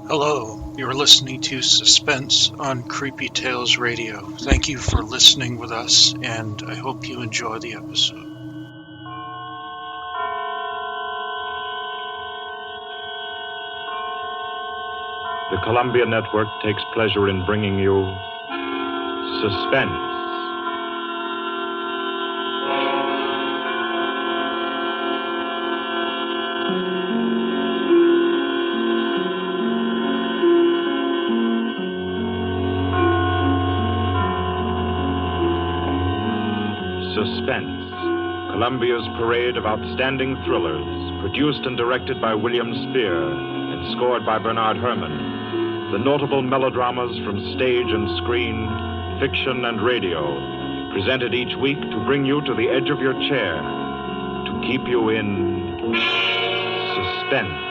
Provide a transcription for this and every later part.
Hello, you're listening to Suspense on Creepy Tales Radio. Thank you for listening with us, and I hope you enjoy the episode. The Columbia Network takes pleasure in bringing you Suspense. Suspense, Columbia's parade of outstanding thrillers, produced and directed by William Spear and scored by Bernard Herrmann. The notable melodramas from stage and screen, fiction and radio, presented each week to bring you to the edge of your chair, to keep you in suspense.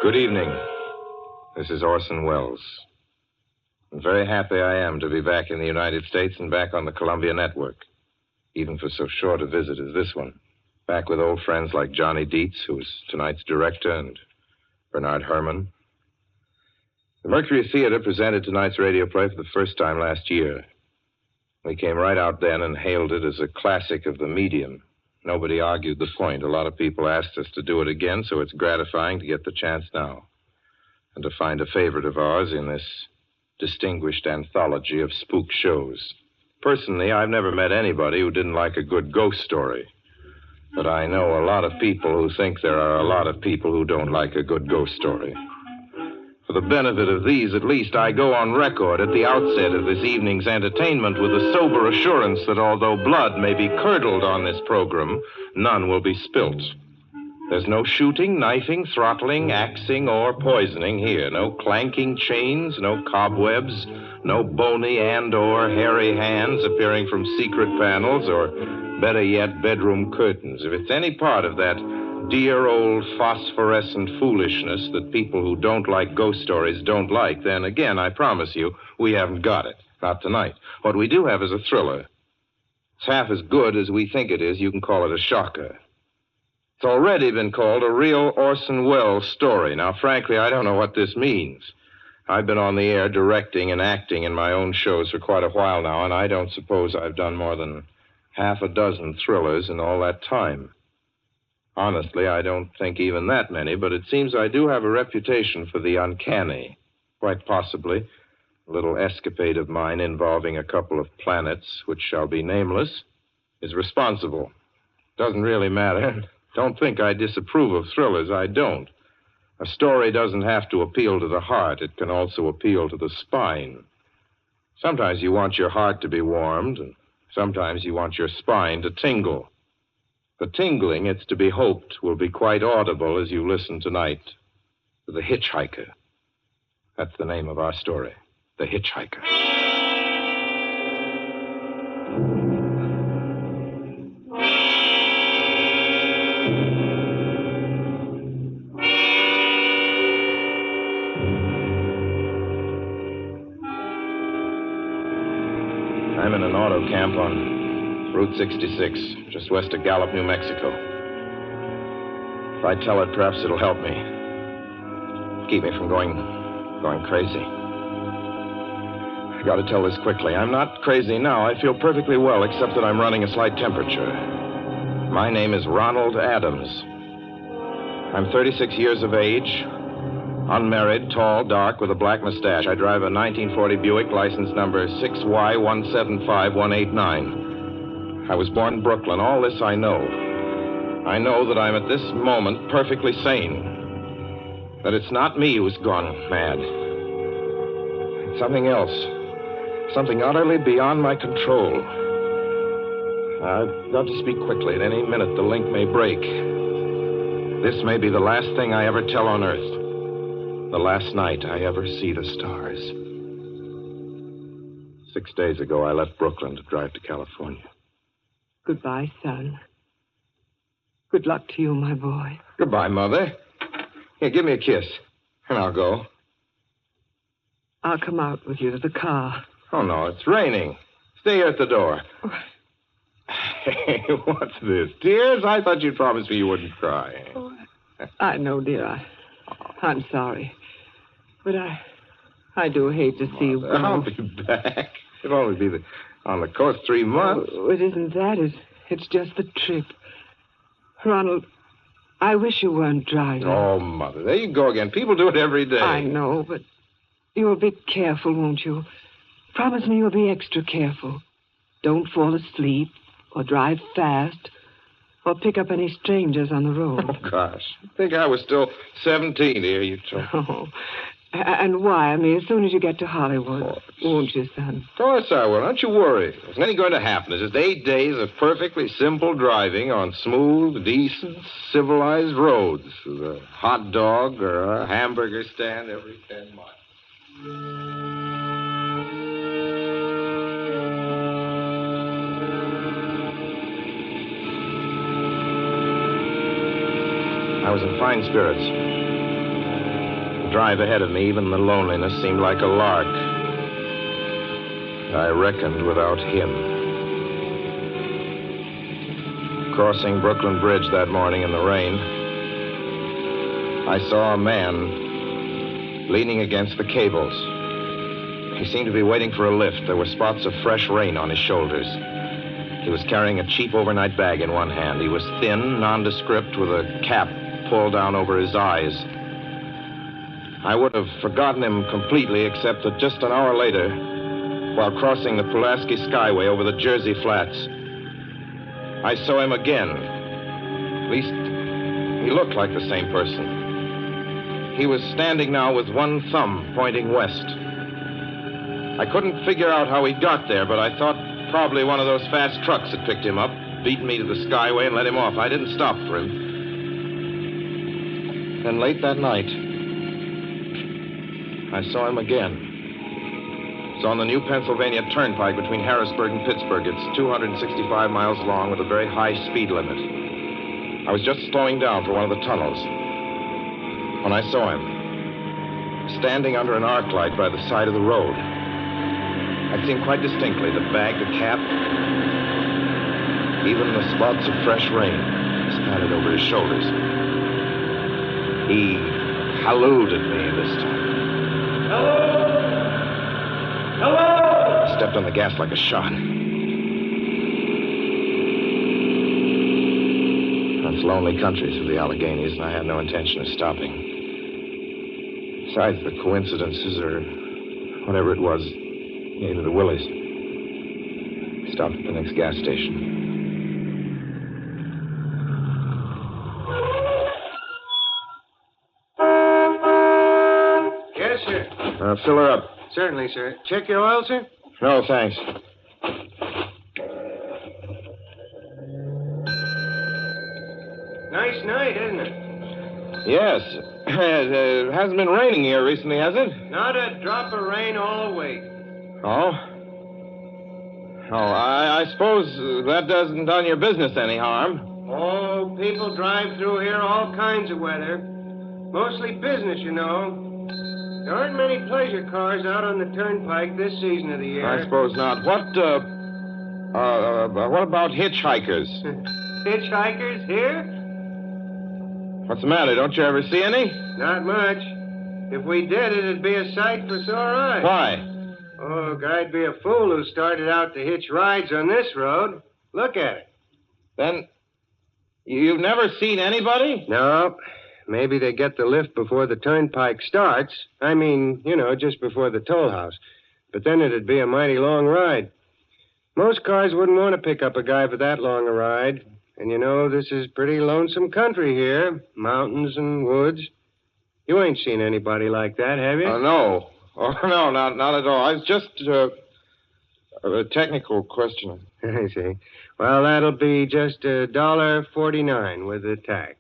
Good evening. This is Orson Welles. I'm very happy I am to be back in the United States and back on the Columbia Network, even for so short a visit as this one. Back with old friends like Johnny Dietz, who is tonight's director, and Bernard Herrmann. The Mercury Theater presented tonight's radio play for the first time last year. We came right out then and hailed it as a classic of the medium. Nobody argued the point. A lot of people asked us to do it again, so it's gratifying to get the chance now and to find a favorite of ours in this distinguished anthology of spook shows. Personally, I've never met anybody who didn't like a good ghost story, but I know a lot of people who think there are a lot of people who don't like a good ghost story. For the benefit of these, at least, I go on record at the outset of this evening's entertainment with the sober assurance that although blood may be curdled on this program, none will be spilt. There's no shooting, knifing, throttling, axing, or poisoning here. No clanking chains, no cobwebs, no bony and or hairy hands appearing from secret panels, or better yet, bedroom curtains. If it's any part of that dear old phosphorescent foolishness that people who don't like ghost stories don't like, then again, I promise you, we haven't got it. Not tonight. What we do have is a thriller. It's half as good as we think it is. You can call it a shocker. It's already been called a real Orson Welles story. Now, frankly, I don't know what this means. I've been on the air directing and acting in my own shows for quite a while now, and I don't suppose I've done more than half a dozen thrillers in all that time. Honestly, I don't think even that many, but it seems I do have a reputation for the uncanny. Quite possibly, a little escapade of mine involving a couple of planets, which shall be nameless, is responsible. Doesn't really matter. Don't think I disapprove of thrillers. I don't. A story doesn't have to appeal to the heart. It can also appeal to the spine. Sometimes you want your heart to be warmed, and sometimes you want your spine to tingle. The tingling, it's to be hoped, will be quite audible as you listen tonight to The Hitch-hiker. That's the name of our story, The Hitch-hiker. I'm in an auto camp on Route 66, just west of Gallup, New Mexico. If I tell it, perhaps it'll help me. Keep me from going crazy. I gotta tell this quickly. I'm not crazy now. I feel perfectly well, except that I'm running a slight temperature. My name is Ronald Adams. I'm 36 years of age, unmarried, tall, dark, with a black mustache. I drive a 1940 Buick, license number 6Y175189. I was born in Brooklyn. All this I know. I know that I'm at this moment perfectly sane. That it's not me who's gone mad. It's something else. Something utterly beyond my control. I've got to speak quickly. At any minute, the link may break. This may be the last thing I ever tell on Earth. The last night I ever see the stars. 6 days ago, I left Brooklyn to drive to California. Goodbye, son. Good luck to you, my boy. Goodbye, Mother. Here, give me a kiss, and I'll go. I'll come out with you to the car. Oh, no, it's raining. Stay here at the door. Hey, what's this? Tears? I thought you'd promised me you wouldn't cry. Oh, I know, dear. I'm sorry. But I do hate to see you go. I'll be back. It'll only be on the coast 3 months. Oh, it isn't that. It's just the trip. Ronald, I wish you weren't driving. Oh, Mother, there you go again. People do it every day. I know, but you'll be careful, won't you? Promise me you'll be extra careful. Don't fall asleep or drive fast or pick up any strangers on the road. Oh, gosh. I think I was still 17 here, you told me. Oh, and wire me as soon as you get to Hollywood, won't you, son? Of course I will. Don't you worry. There's nothing going to happen. It's just 8 days of perfectly simple driving on smooth, decent, civilized roads with a hot dog or a hamburger stand every 10 miles. I was in fine spirits. The drive ahead of me, even the loneliness, seemed like a lark. I reckoned without him. Crossing Brooklyn Bridge that morning in the rain, I saw a man leaning against the cables. He seemed to be waiting for a lift. There were spots of fresh rain on his shoulders. He was carrying a cheap overnight bag in one hand. He was thin, nondescript, with a cap pulled down over his eyes. I would have forgotten him completely, except that just an hour later, while crossing the Pulaski Skyway over the Jersey Flats, I saw him again. At least, he looked like the same person. He was standing now with one thumb pointing west. I couldn't figure out how he got there, but I thought probably one of those fast trucks had picked him up, beaten me to the Skyway, and let him off. I didn't stop for him. Then late that night, I saw him again. It's on the new Pennsylvania Turnpike between Harrisburg and Pittsburgh. It's 265 miles long with a very high speed limit. I was just slowing down for one of the tunnels when I saw him, standing under an arc light by the side of the road. I'd seen quite distinctly the bag, the cap, even the spots of fresh rain spattered over his shoulders. He hallooed at me this time. Hello! Hello! I stepped on the gas like a shot. That's lonely country through the Alleghenies, and I had no intention of stopping. Besides, the coincidences, or whatever it was, gave me the willies. I stopped at the next gas station. Fill her up. Certainly, sir. Check your oil, sir? No, thanks. Nice night, isn't it? Yes. It hasn't been raining here recently, has it? Not a drop of rain all week. Oh? Oh, I suppose that doesn't done your business any harm. Oh, people drive through here all kinds of weather. Mostly business, you know. There aren't many pleasure cars out on the turnpike this season of the year. I suppose not. What about hitchhikers? Hitchhikers here? What's the matter? Don't you ever see any? Not much. If we did, it'd be a sight for sore eyes. Why? Oh, guy'd be a fool who started out to hitch rides on this road. Look at it. Then, you've never seen anybody? No. Maybe they get the lift before the turnpike starts. I mean, you know, just before the toll house. But then it'd be a mighty long ride. Most cars wouldn't want to pick up a guy for that long a ride. And you know, this is pretty lonesome country here. Mountains and woods. You ain't seen anybody like that, have you? No. Oh, no, not at all. I was just a technical question. I see. Well, that'll be just $1.49 with the tax.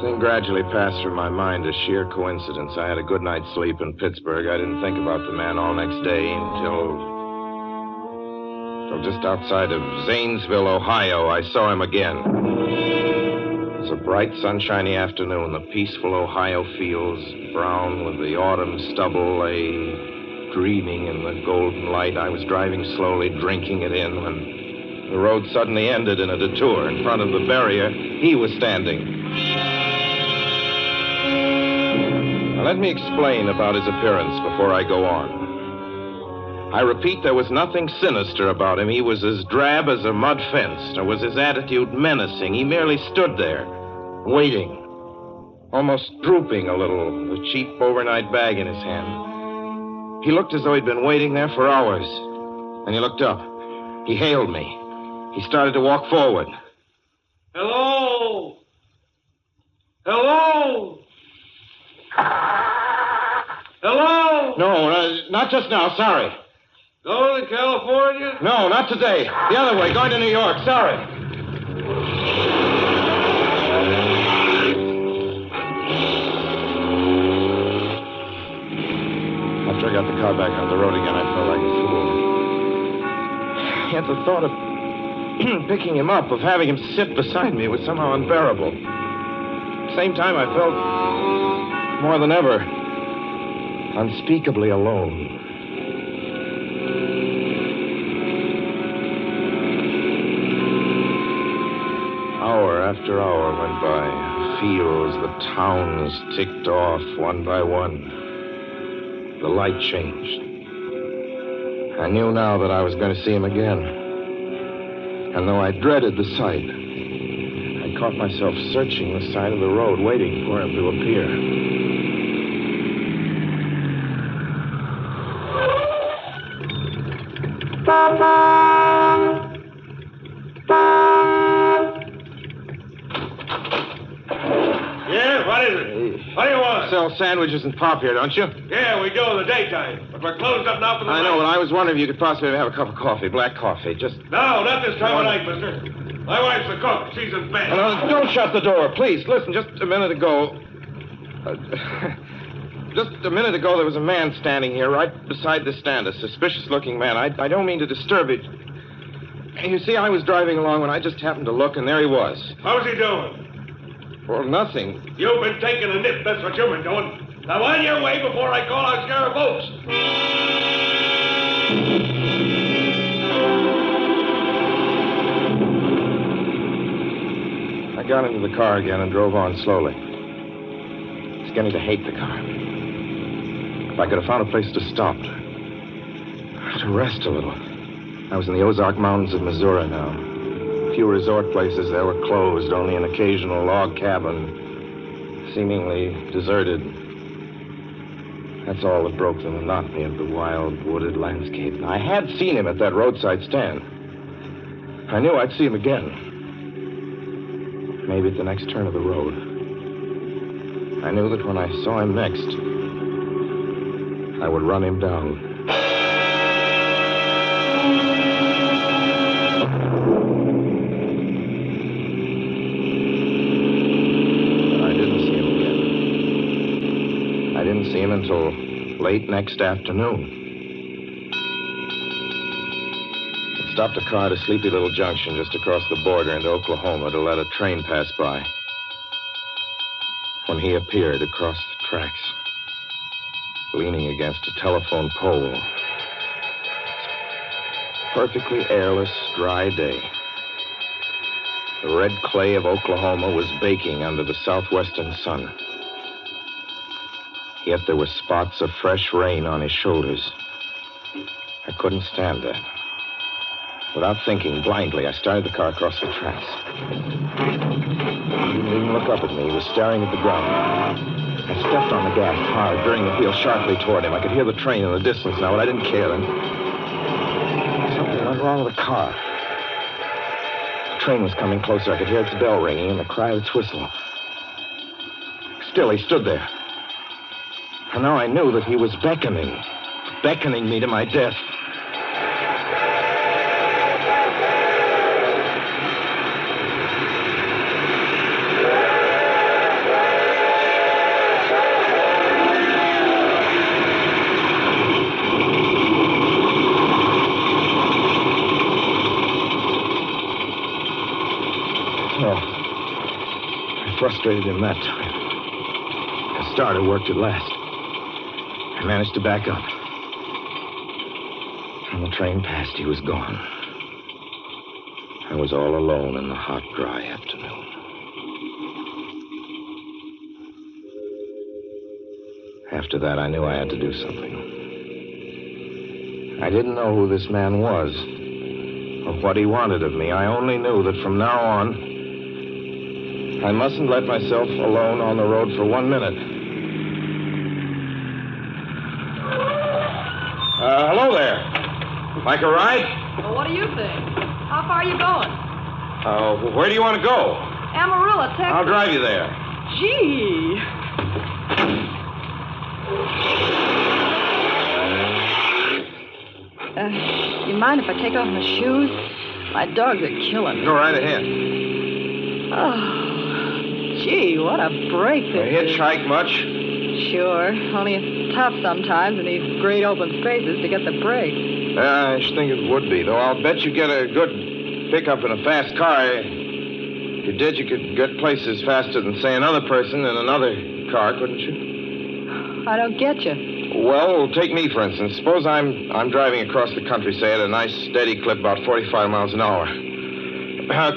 Thing gradually passed through my mind as sheer coincidence. I had a good night's sleep in Pittsburgh. I didn't think about the man all next day until just outside of Zanesville, Ohio, I saw him again. was a bright, sunshiny afternoon. The peaceful Ohio fields, brown with the autumn stubble, lay dreaming in the golden light. I was driving slowly, drinking it in, when the road suddenly ended in a detour. In front of the barrier, he was standing. Now, let me explain about his appearance before I go on. I repeat, there was nothing sinister about him. He was as drab as a mud fence, nor was his attitude menacing. He merely stood there, waiting, almost drooping a little, the cheap overnight bag in his hand. He looked as though he'd been waiting there for hours. And he looked up. He hailed me. He started to walk forward. Hello? Hello? Hello? No, not just now. Sorry. Going to California? No, not today. The other way, going to New York. Sorry. After I got the car back on the road again, I felt like a fool. Yet the thought of picking him up, of having him sit beside me, was somehow unbearable. At the same time, I felt more than ever unspeakably alone. Hour after hour went by. Fields, the towns ticked off one by one. The light changed. I knew now that I was going to see him again. And though I dreaded the sight, I caught myself searching the side of the road, waiting for him to appear. Yeah, what is it? What do you want? Sell sandwiches and pop here, don't you? Yeah, we do in the daytime. But we're closed up now for the I night. know, but I was wondering if you could possibly have a cup of coffee, black coffee. Just. No, not this time of night, mister. My wife's the cook. She's in bed. No, don't shut the door, please. Listen, just a minute ago. Just a minute ago, there was a man standing here right beside the stand, a suspicious-looking man. I don't mean to disturb it. You see, I was driving along when I just happened to look, and there he was. How's he doing? Well, nothing. You've been taking a nip. That's what you've been doing. Now, on your way before I call out Sheriff Oates. I got into the car again and drove on slowly. I was beginning to hate the car. If I could have found a place to stop, to rest a little. I was in the Ozark Mountains of Missouri now. A few resort places there were closed, only an occasional log cabin, seemingly deserted. That's all that broke the monotony of the wild, wooded landscape. I had seen him at that roadside stand. I knew I'd see him again. Maybe at the next turn of the road. I knew that when I saw him next, I would run him down. See him until late next afternoon. I stopped a car at a sleepy little junction just across the border into Oklahoma to let a train pass by. When he appeared across the tracks, leaning against a telephone pole. Perfectly airless, dry day. The red clay of Oklahoma was baking under the southwestern sun. Yet there were spots of fresh rain on his shoulders. I couldn't stand that. Without thinking, blindly, I started the car across the tracks. He didn't even look up at me. He was staring at the ground. I stepped on the gas hard, veering the wheel sharply toward him. I could hear the train in the distance now, but I didn't care. And something went wrong with the car. The train was coming closer. I could hear its bell ringing and the cry of its whistle. Still, he stood there. And now I knew that he was beckoning me to my death. frustrated him that time. The starter worked at last. I managed to back up. When the train passed, he was gone. I was all alone in the hot, dry afternoon. After that, I knew I had to do something. I didn't know who this man was or what he wanted of me. I only knew that from now on, I mustn't let myself alone on the road for 1 minute. Hello there. Like a ride? Well, what do you think? How far are you going? Where do you want to go? Amarillo, Texas. I'll drive you there. Gee. You mind if I take off my shoes? My dogs are killing me. Go right ahead. Oh, gee, what a break You this is. hitchhike much? Sure, only it's tough sometimes in these great open spaces to get the break. I should think it would be, though I'll bet you get a good pickup in a fast car. If you did, you could get places faster than, say, another person in another car, couldn't you? I don't get you. Well, take me, for instance. Suppose I'm driving across the country, say, at a nice, steady clip, about 45 miles an hour.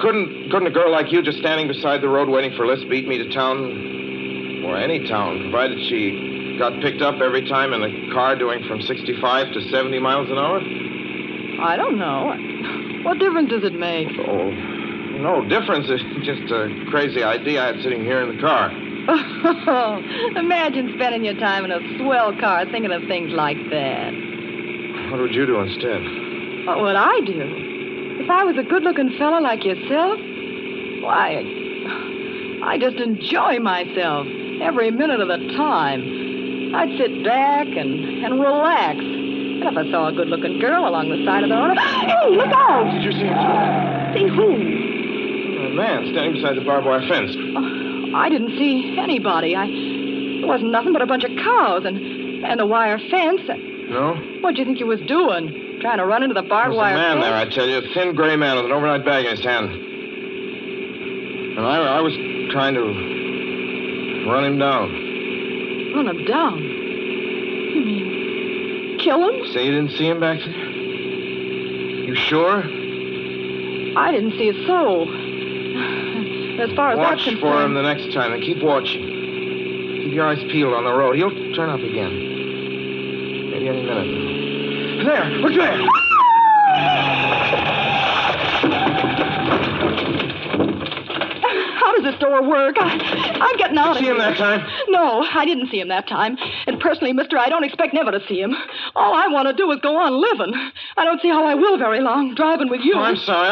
Couldn't a girl like you just standing beside the road waiting for lifts beat me to town? Or any town, provided she got picked up every time in a car doing from 65 to 70 miles an hour? I don't know. What difference does it make? Oh, no difference. It's just a crazy idea I had sitting here in the car. Imagine spending your time in a swell car thinking of things like that. What would you do instead? What would I do? If I was a good-looking fella like yourself, why, I just enjoy myself every minute of the time. I'd sit back and relax. And if I saw a good-looking girl along the side of the road, hey, look out! Did you see him? See who? A man standing beside the barbed wire fence. I didn't see anybody. It wasn't nothing but a bunch of cows and a wire fence. No? What'd you think you was doing? Trying to run into the barbed There's wire a man fence? there, I tell you. A thin gray man with an overnight bag in his hand. And I was trying to run him down. Run him down? You mean kill him? Say you didn't see him back there? You sure? I didn't see a soul. As far as Watch that's concerned... for him the next time and keep watching. Keep your eyes peeled on the road. He'll turn up again. Maybe any minute now. There! Look there! How does this door work? I'm getting out of See here. him that time? No, I didn't see him that time. And personally, mister, I don't expect never to see him. All I want to do is go on living. I don't see how I will very long, driving with you. Oh, I'm sorry.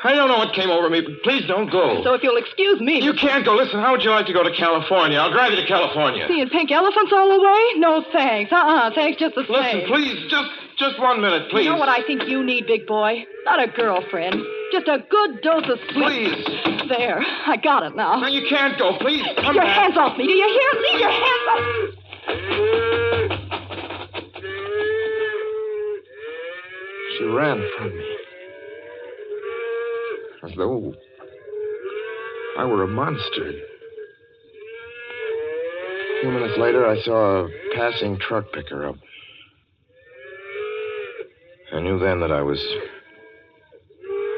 I don't know what came over me, but please don't go. So if you'll excuse me... You can't go. Listen, how would you like to go to California? I'll drive you to California. Seeing pink elephants all the way? No, thanks. Thanks just the same. Listen, please, just 1 minute, please. You know what I think you need, big boy? Not a girlfriend. Just a good dose of sweet... Please. There. I got it now. No, you can't go. Please, Keep come your back. hands off me. Do you hear? Leave your hands off... She ran from me. As though I were a monster. A few minutes later, I saw a passing truck pick her up. I knew then that I was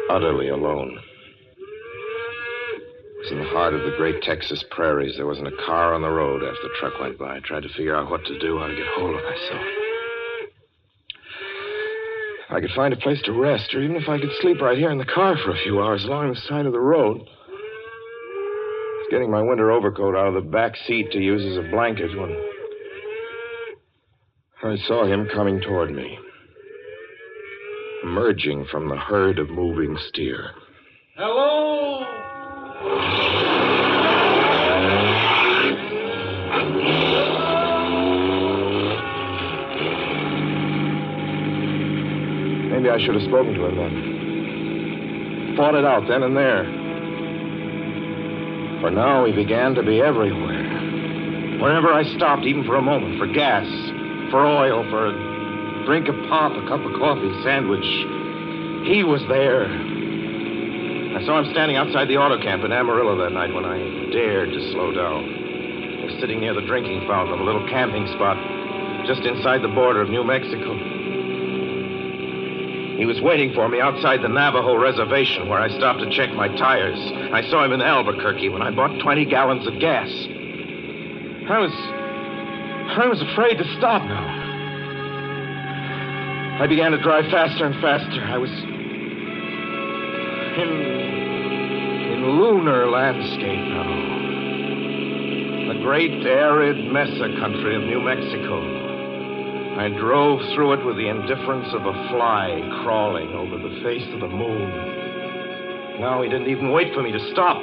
utterly alone. It was in the heart of the great Texas prairies. There wasn't a car on the road after the truck went by. I tried to figure out what to do, how to get hold of myself. If I could find a place to rest, or even if I could sleep right here in the car for a few hours along the side of the road. I was getting my winter overcoat out of the back seat to use as a blanket when I saw him coming toward me, emerging from the herd of moving steer. Hello? Maybe I should have spoken to him then. Fought it out then and there. For now, he began to be everywhere. Wherever I stopped, even for a moment, for gas, for oil, for a drink of pop, a cup of coffee, sandwich, he was there. I saw him standing outside the auto camp in Amarillo that night when I dared to slow down. I was sitting near the drinking fountain of a little camping spot just inside the border of New Mexico. He was waiting for me outside the Navajo reservation where I stopped to check my tires. I saw him in Albuquerque when I bought 20 gallons of gas. I was afraid to stop now. I began to drive faster and faster. I was in lunar landscape now. The great arid mesa country of New Mexico. I drove through it with the indifference of a fly crawling over the face of the moon. Now he didn't even wait for me to stop.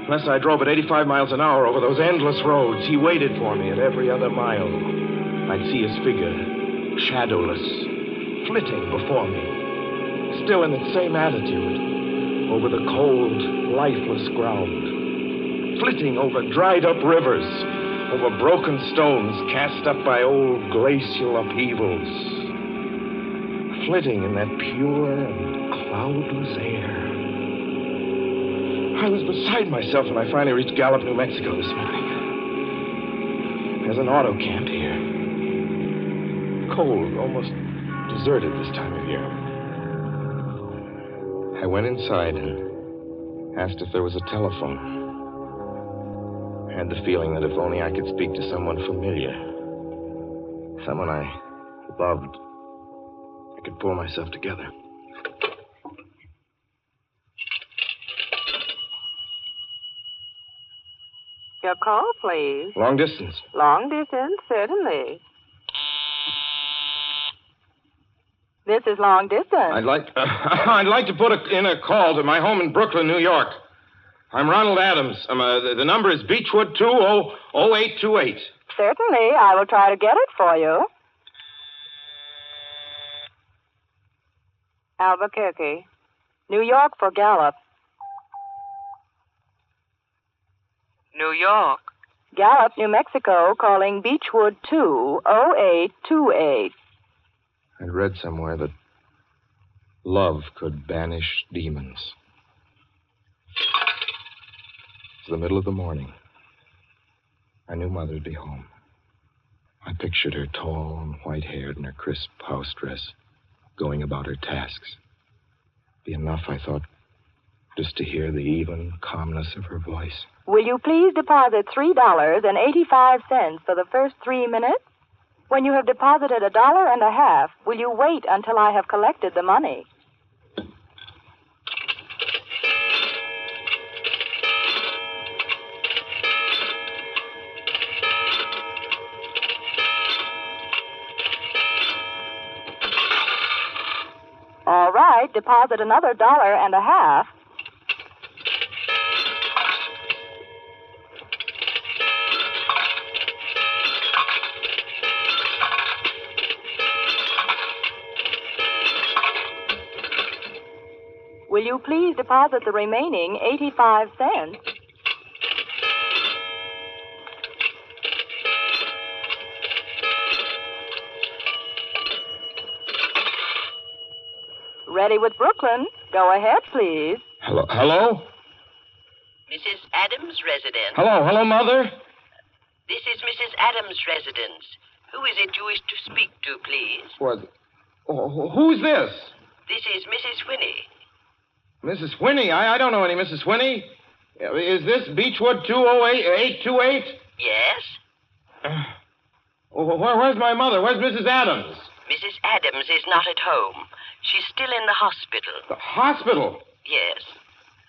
Unless I drove at 85 miles an hour over those endless roads, he waited for me at every other mile. I'd see his figure, shadowless, flitting before me, still in its same attitude, over the cold, lifeless ground, flitting over dried-up rivers, over broken stones cast up by old glacial upheavals, flitting in that pure and cloudless air. I was beside myself when I finally reached Gallup, New Mexico this morning. There's an auto camp here. Cold, almost deserted this time of year. I went inside and asked if there was a telephone. I had the feeling that if only I could speak to someone familiar, someone I loved, I could pull myself together. Your call, please. Long distance. Long distance, certainly. This is long distance. I'd like to put in a call to my home in Brooklyn, New York. I'm Ronald Adams. The number is Beechwood 200828. Certainly, I will try to get it for you. Albuquerque. New York for Gallup. New York. Gallup, New Mexico, calling Beechwood 20828. I'd read somewhere that love could banish demons. It's the middle of the morning. I knew Mother'd be home. I pictured her tall and white-haired in her crisp house dress, going about her tasks. Be enough, I thought, just to hear the even calmness of her voice. Will you please deposit $3.85 for the first 3 minutes? When you have deposited $1.50, will you wait until I have collected the money? All right, deposit another $1.50. Will you please deposit the remaining 85 cents? Ready with Brooklyn. Go ahead, please. Hello? Mrs. Adams' residence. Hello, Mother? This is Mrs. Adams' residence. Who is it you wish to speak to, please? What? Oh, who's this? This is Mrs. Whinney. Mrs. Whinney? I don't know any Mrs. Whinney. Is this Beechwood 20828? Yes? Where's my mother? Where's Mrs. Adams? Mrs. Adams is not at home. She's still in the hospital. The hospital? Yes.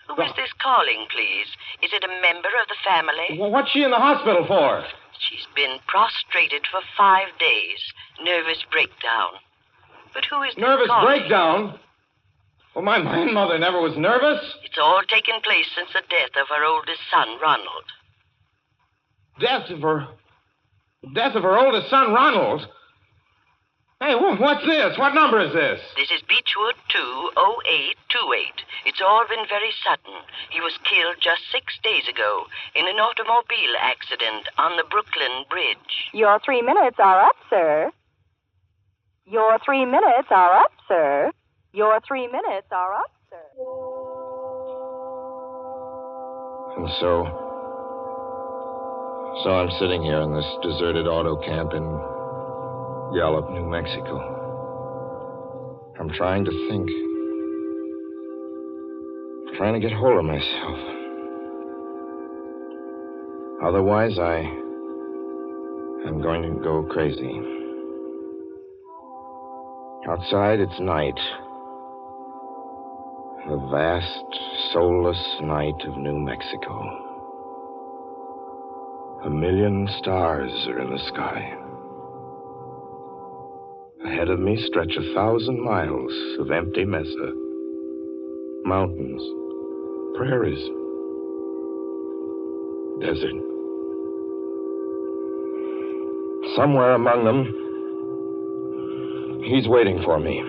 Who is this calling, please? Is it a member of the family? Well, what's she in the hospital for? She's been prostrated for 5 days. Nervous breakdown. But who is this Nervous calling? breakdown? Well, my mother never was nervous. It's all taken place since the death of her oldest son, Ronald. Death of her oldest son, Ronald? Hey, what's this? What number is this? This is Beechwood 20828. It's all been very sudden. He was killed just 6 days ago in an automobile accident on the Brooklyn Bridge. Your 3 minutes are up, sir. Your 3 minutes are up, sir. Your 3 minutes are up, sir. And so I'm sitting here in this deserted auto camp in Gallup, New Mexico. I'm trying to think. Trying to get hold of myself. Otherwise, I'm going to go crazy. Outside, it's night. The vast, soulless night of New Mexico. 1,000,000 stars are in the sky. Ahead of me stretch 1,000 miles of empty mesa. Mountains, prairies, desert. Somewhere among them, he's waiting for me.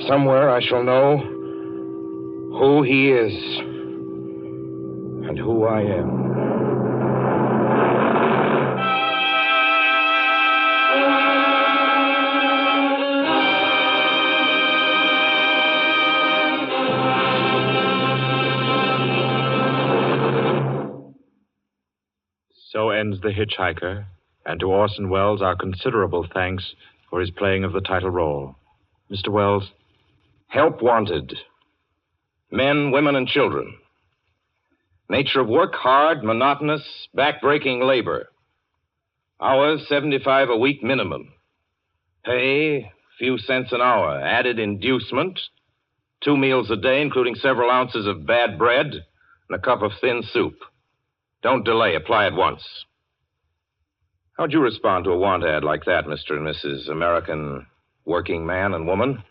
Somewhere I shall know who he is and who I am. So ends The Hitch-hiker, and to Orson Welles our considerable thanks for his playing of the title role. Mr. Welles? Help wanted. Men, women, and children. Nature of work, hard, monotonous, back-breaking labor. Hours, 75 a week minimum. Pay, few cents an hour. Added inducement, 2 meals a day, including several ounces of bad bread and a cup of thin soup. Don't delay. Apply at once. How'd you respond to a want ad like that, Mr. and Mrs. American working man and woman?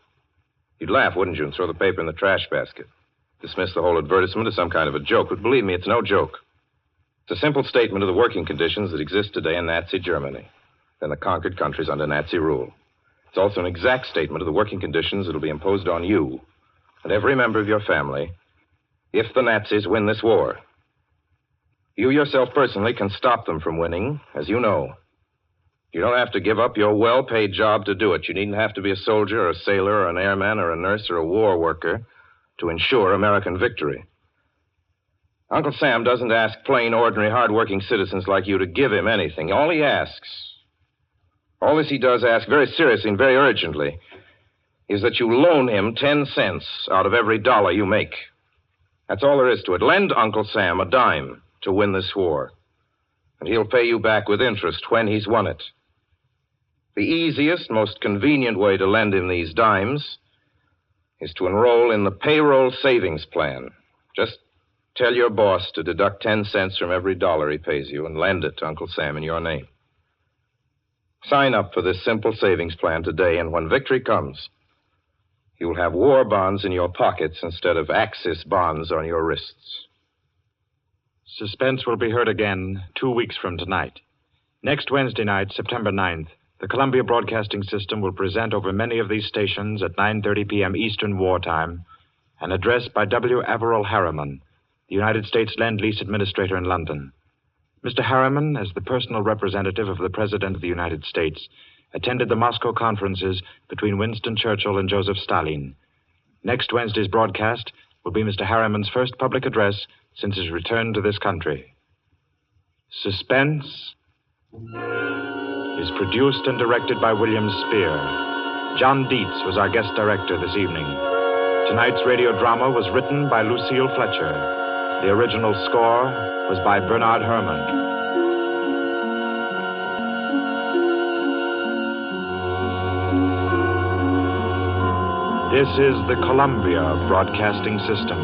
You'd laugh, wouldn't you, and throw the paper in the trash basket. Dismiss the whole advertisement as some kind of a joke. But believe me, it's no joke. It's a simple statement of the working conditions that exist today in Nazi Germany and the conquered countries under Nazi rule. It's also an exact statement of the working conditions that will be imposed on you and every member of your family if the Nazis win this war. You yourself personally can stop them from winning, as you know. You don't have to give up your well-paid job to do it. You needn't have to be a soldier or a sailor or an airman or a nurse or a war worker to ensure American victory. Uncle Sam doesn't ask plain, ordinary, hard-working citizens like you to give him anything. All he does ask very seriously and very urgently is that you loan him 10 cents out of every dollar you make. That's all there is to it. Lend Uncle Sam a dime to win this war, and he'll pay you back with interest when he's won it. The easiest, most convenient way to lend him these dimes is to enroll in the payroll savings plan. Just tell your boss to deduct 10 cents from every dollar he pays you and lend it to Uncle Sam in your name. Sign up for this simple savings plan today, and when victory comes, you'll have war bonds in your pockets instead of Axis bonds on your wrists. Suspense will be heard again 2 weeks from tonight. Next Wednesday night, September 9th, the Columbia Broadcasting System will present over many of these stations at 9:30 p.m. Eastern Wartime an address by W. Averill Harriman, the United States Lend-Lease Administrator in London. Mr. Harriman, as the personal representative of the President of the United States, attended the Moscow conferences between Winston Churchill and Joseph Stalin. Next Wednesday's broadcast will be Mr. Harriman's first public address since his return to this country. Suspense is produced and directed by William Spear. John Dietz was our guest director this evening. Tonight's radio drama was written by Lucille Fletcher. The original score was by Bernard Herrmann. This is the Columbia Broadcasting System.